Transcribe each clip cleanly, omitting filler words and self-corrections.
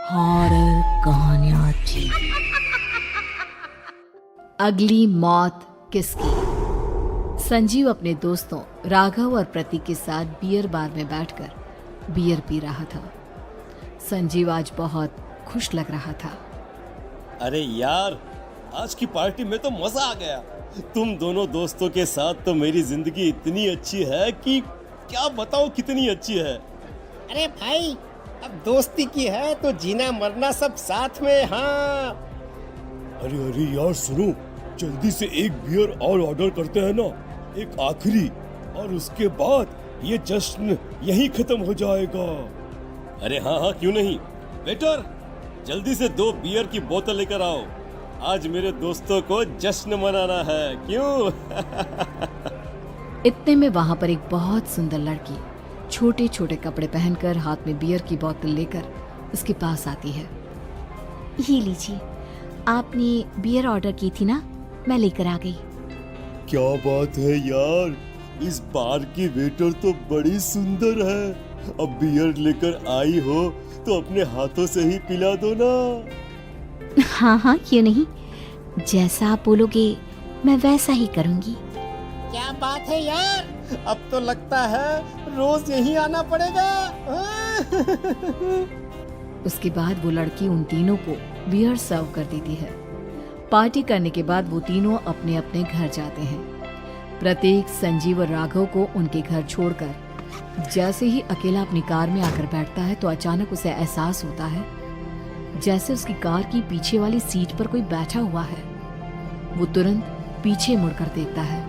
Horror कहानियां थी। अगली मौत किसकी? संजीव अपने दोस्तों राघव और प्रतीक के साथ बियर बार में बैठकर बियर पी रहा था। संजीव आज बहुत खुश लग रहा था। अरे यार, आज की पार्टी में तो मजा आ गया। तुम दोनों दोस्तों के साथ तो मेरी जिंदगी इतनी अच्छी है कि क्या बताओ कितनी अच्छी है। अरे भाई, अब दोस्ती की है तो जीना मरना सब साथ में। हाँ अरे अरे यार सुनो, जल्दी से एक बियर और ऑर्डर करते हैं ना, एक आखिरी, और उसके बाद ये जश्न यहीं खत्म हो जाएगा। अरे हाँ हाँ, क्यों नहीं। वेटर, जल्दी से 2 बियर की बोतल लेकर आओ। आज मेरे दोस्तों को जश्न मनाना है, क्यों? इतने में वहां पर एक बहुत सुंदर लड़की छोटे छोटे कपड़े पहनकर हाथ में बियर की बोतल लेकर उसके पास आती है। ये लीजिए, आपने बियर ऑर्डर की थी ना, मैं लेकर आ गई। क्या बात है यार, इस बार की वेटर तो बड़ी सुंदर है। अब बियर लेकर आई हो तो अपने हाथों से ही पिला दो ना। हाँ हाँ, क्यों नहीं, जैसा आप बोलोगे मैं वैसा ही करूँगी। क्या बात है यार, अब तो लगता है रोज यहीं आना पड़ेगा। उसके बाद वो लड़की उन तीनों को बियर सर्व कर देती है। पार्टी करने के बाद वो तीनों अपने अपने घर जाते हैं। प्रतीक, संजीव और राघव को उनके घर छोड़कर जैसे ही अकेला अपनी कार में आकर बैठता है तो अचानक उसे एहसास होता है जैसे उसकी कार की पीछे वाली सीट पर कोई बैठा हुआ है। वो तुरंत पीछे मुड़कर देखता है।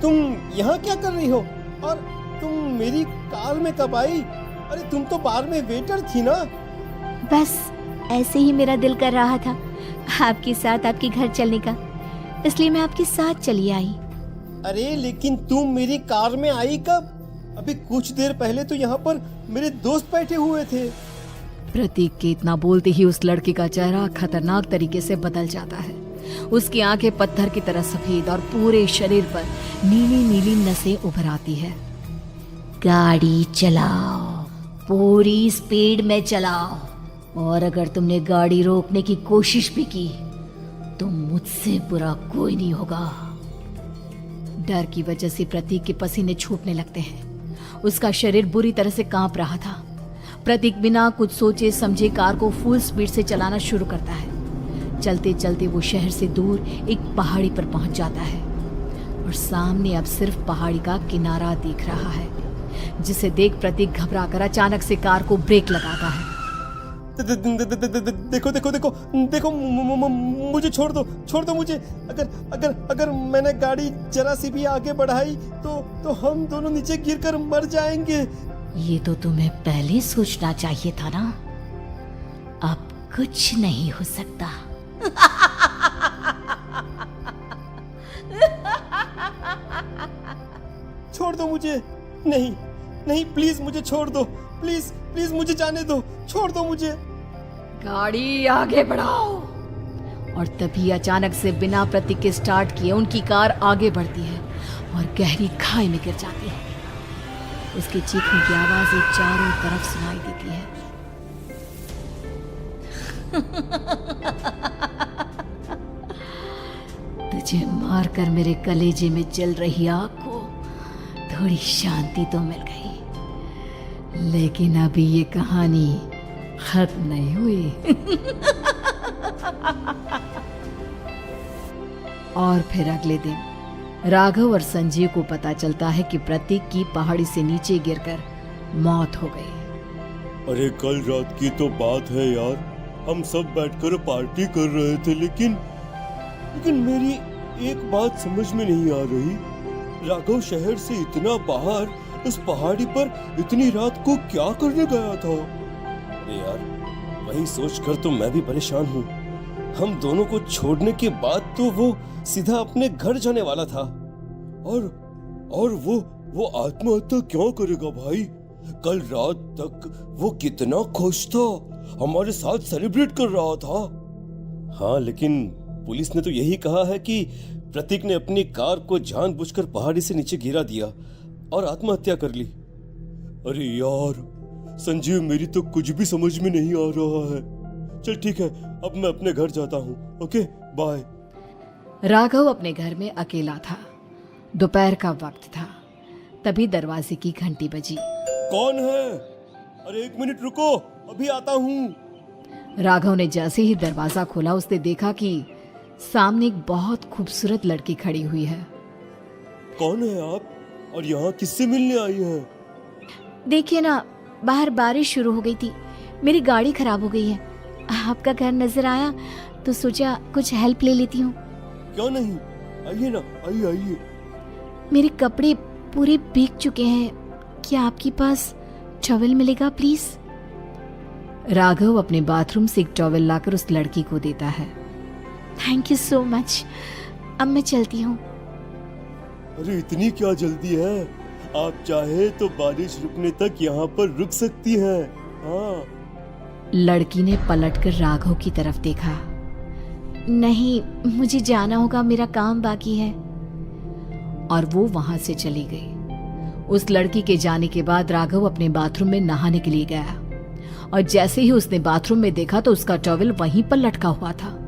तुम यहाँ क्या कर रही हो? और तुम मेरी कार में कब आई? अरे तुम तो बार में वेटर थी ना। बस ऐसे ही मेरा दिल कर रहा था आपके साथ आपके घर चलने का, इसलिए मैं आपके साथ चली आई। अरे लेकिन तुम मेरी कार में आई कब? अभी कुछ देर पहले तो यहाँ पर मेरे दोस्त बैठे हुए थे। प्रतीक के इतना बोलते ही उस लड़के का चेहरा खतरनाक तरीके से बदल जाता है। उसकी आंखें पत्थर की तरह सफेद और पूरे शरीर पर नीली नीली नसें उभर आती है। गाड़ी चलाओ, पूरी स्पीड में चलाओ, और अगर तुमने गाड़ी रोकने की कोशिश भी की तो मुझसे बुरा कोई नहीं होगा। डर की वजह से प्रतीक के पसीने छूटने लगते हैं। उसका शरीर बुरी तरह से कांप रहा था। प्रतीक बिना कुछ सोचे समझे कार को फुल स्पीड से चलाना शुरू करता है। चलते चलते वो शहर से दूर एक पहाड़ी पर पहुंच जाता है और सामने अब सिर्फ पहाड़ी का किनारा दिख रहा है, जिसे देख प्रतीक घबराकर अचानक से कार को ब्रेक लगाता है। देखो देखो देखो देखो, मुझे छोड़ दो मुझे। अगर मैंने गाड़ी जरा सी भी आगे बढ़ाई तो हम दोनों नीचे गिरकर मर जाएंगे। ये तो तुम्हें पहले सोचना चाहिए था ना। अब कुछ नहीं हो सकता। छोड़ दो मुझे। नहीं प्लीज मुझे छोड़ दो। प्लीज मुझे जाने दो। छोड़ दो मुझे। गाड़ी आगे बढ़ाओ। और तभी अचानक से बिना प्रतीक के स्टार्ट किए उनकी कार आगे बढ़ती है और गहरी खाई में गिर जाती है। उसके चीखने की आवाजें चारों तरफ सुनाई देती है। तुझे मारकर मेरे कलेजे में जल रही आग को थोड़ी शांति तो मिल गई, लेकिन अभी ये कहानी खत्म नहीं हुई। और फिर अगले दिन राघव और संजीव को पता चलता है कि प्रतीक की पहाड़ी से नीचे गिरकर मौत हो गई। अरे कल रात की तो बात है यार, हम सब बैठकर पार्टी कर रहे थे, लेकिन मेरी एक बात समझ में नहीं आ रही। राघव शहर से इतना बाहर उस पहाड़ी पर इतनी रात को क्या करने गया था? अरे यार, वही सोचकर तो मैं भी परेशान हूँ। हम दोनों को छोड़ने के बाद तो वो सीधा अपने घर जाने वाला था, और वो आत्महत्या क्यों करेगा भाई? कल रात तक वो कितना खुश था, हमारे साथ सेलिब्रेट कर रहा था। हाँ, लेकिन पुलिस ने तो यही कहा है कि प्रतीक ने अपनी कार को जानबूझकर पहाड़ी से नीचे गिरा दिया और आत्महत्या कर ली। अरे यार, संजीव, मेरी तो कुछ भी समझ में नहीं आ रहा है। चल ठीक है, अब मैं अपने घर जाता हूँ। Okay, bye. राघव अपने घर में अकेला था। दोपहर का वक्त था। तभी दरवाजे की घंटी बजी। कौन है? अरे 1 मिनट रुको, अभी आता हूँ। राघव ने जैसे ही दरवाजा खोला उसने देखा कि सामने एक बहुत खूबसूरत लड़की खड़ी हुई है। कौन है आप और यहाँ किससे मिलने आई हैं? देखिए ना, बाहर बारिश शुरू हो गई थी, मेरी गाड़ी खराब हो गई है। आपका घर नजर आया तो सोचा कुछ हेल्प ले लेती हूँ। क्यों नहीं, आइए ना, आइए आइए। मेरे कपड़े पूरे भीग चुके हैं, क्या आपके पास टॉवल मिलेगा प्लीज? राघव अपने बाथरूम से एक टॉवल लाकर उस लड़की को देता है। थैंक यू सो मच, अब मैं चलती हूँ। अरे इतनी क्या जल्दी है? आप चाहे तो बारिश रुकने तक यहाँ पर रुक सकती हैं। हाँ। लड़की ने पलटकर राघव की तरफ देखा। नहीं, मुझे जाना होगा, मेरा काम बाकी है। और वो वहां से चली गई। उस लड़की के जाने के बाद राघव अपने बाथरूम में नहाने के लिए गया और जैसे ही उसने बाथरूम में देखा तो उसका टॉवल वहीं पर लटका हुआ था।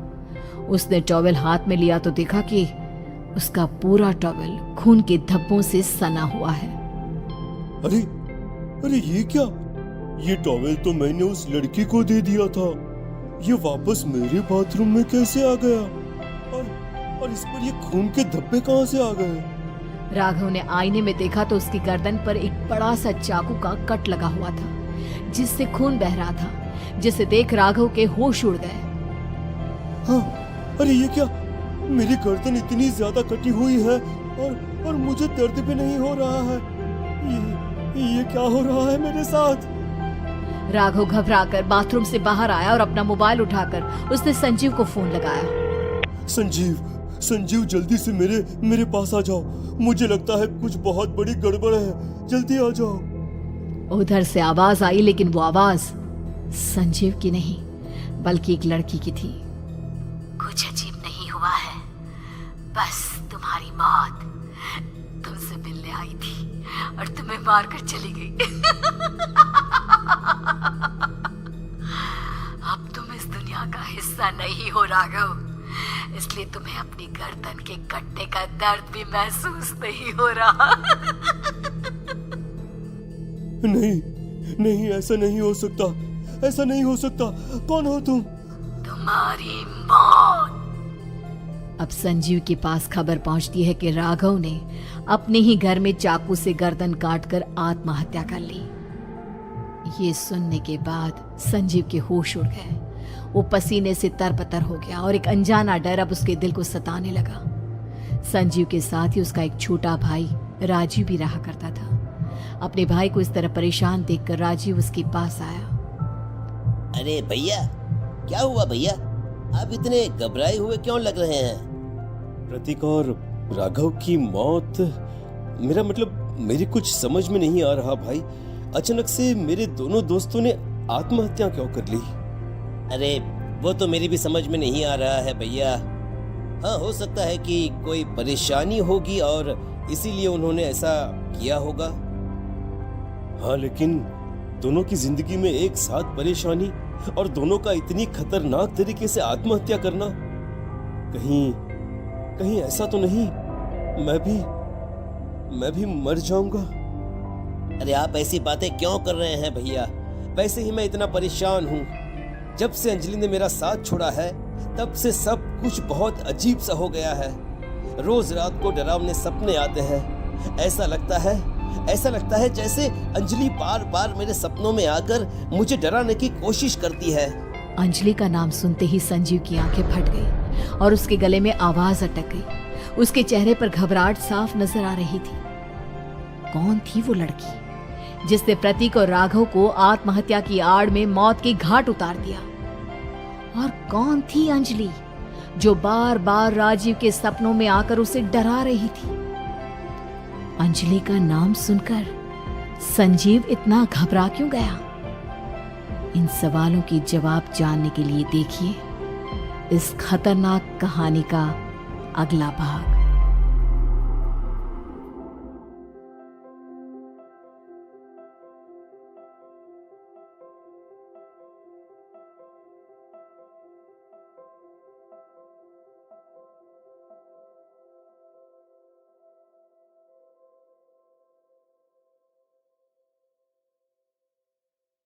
उसने टॉवल हाथ में लिया तो देखा कि उसका पूरा टॉवल खून के धब्बों से सना हुआ है। अरे अरे ये क्या? ये टॉवल तो मैंने उस लड़की को दे दिया था। ये वापस मेरे बाथरूम में कैसे आ गया? और इस पर ये खून के धब्बे कहाँ से आ गए? राघव ने आईने में देखा तो उसकी गर्दन पर एक बड़ा सा चाकू का कट लगा हुआ था जिससे खून बह रहा था, जिसे देख राघव के होश उड़ गए। हाँ, अरे ये क्या? मेरी गर्दन इतनी ज्यादा कटी हुई है और मुझे दर्द भी नहीं हो रहा है। ये क्या हो रहा है मेरे साथ? राघव घबराकर बाथरूम से बाहर आया और अपना मोबाइल उठाकर उसने संजीव को फोन लगाया। संजीव जल्दी से मेरे पास आ जाओ। मुझे लगता है कुछ बहुत बड़ी गड़बड़ है, जल्दी आ जाओ। उधर से आवाज आई, लेकिन वो आवाज संजीव की नहीं बल्कि एक लड़की की थी। कुछ अजीब नहीं हुआ है, बस तुम्हारी मौत तुमसे मिलने आई थी और तुम्हें मारकर चली गई। अब तुम इस दुनिया का हिस्सा नहीं हो राघव, इसलिए तुम्हें अपनी गर्दन के कटने का दर्द भी महसूस नहीं हो रहा। नहीं, ऐसा नहीं हो सकता, ऐसा नहीं हो सकता। कौन हो तुम? तुम्हारी मौत। अब संजीव के पास खबर पहुंचती है कि राघव ने अपने ही घर में चाकू से गर्दन काटकर आत्महत्या कर ली। ये सुनने के बाद संजीव के होश उड़ गए। वो पसीने से तरबतर हो गया और एक अनजाना डर अब उसके दिल को सताने लगा। संजीव के साथ ही उसका एक छोटा भाई राजीव भी रहा करता था। अपने भाई को इस तरह परेशान देखकर राजीव उसके पास आया। अरे भैया, क्या हुआ भैया? आप इतने घबराए हुए क्यों लग रहे हैं? प्रतीक और राघव की मौत, मेरा मतलब मेरी कुछ समझ में नहीं आ रहा भाई। अचानक से मेरे दोनों दोस्तों ने आत्महत्या क्यों कर ली? अरे वो तो मेरी भी समझ में नहीं आ रहा है भैया। हाँ, हो सकता है कि कोई परेशानी होगी और इसीलिए उन्होंने ऐसा किया होगा। हाँ, लेकिन दोनों की जिंदगी में एक साथ परेशानी और दोनों का इतनी खतरनाक तरीके से आत्महत्या करना, कहीं ऐसा तो नहीं मैं भी मर जाऊंगा? अरे आप ऐसी बातें क्यों कर रहे हैं भैया? वैसे ही मैं इतना परेशान हूँ। जब से अंजलि ने मेरा साथ छोड़ा है तब से सब कुछ बहुत अजीब सा हो गया है। रोज रात को डरावने सपने आते हैं। ऐसा लगता है जैसे अंजलि बार बार मेरे सपनों में आकर मुझे डराने की कोशिश करती है। अंजलि का नाम सुनते ही संजीव की आंखें फट गई और उसके गले में आवाज अटक गई। उसके चेहरे पर घबराहट साफ नजर आ रही थी। कौन थी वो लड़की जिसने प्रतीक और राघव को आत्महत्या की आड़ में मौत के घाट उतार दिया? और कौन थी अंजलि जो बार बार राजीव के सपनों में आकर उसे डरा रही थी? अंजलि का नाम सुनकर संजीव इतना घबरा क्यों गया? इन सवालों के जवाब जानने के लिए देखिए इस खतरनाक कहानी का अगला भाग।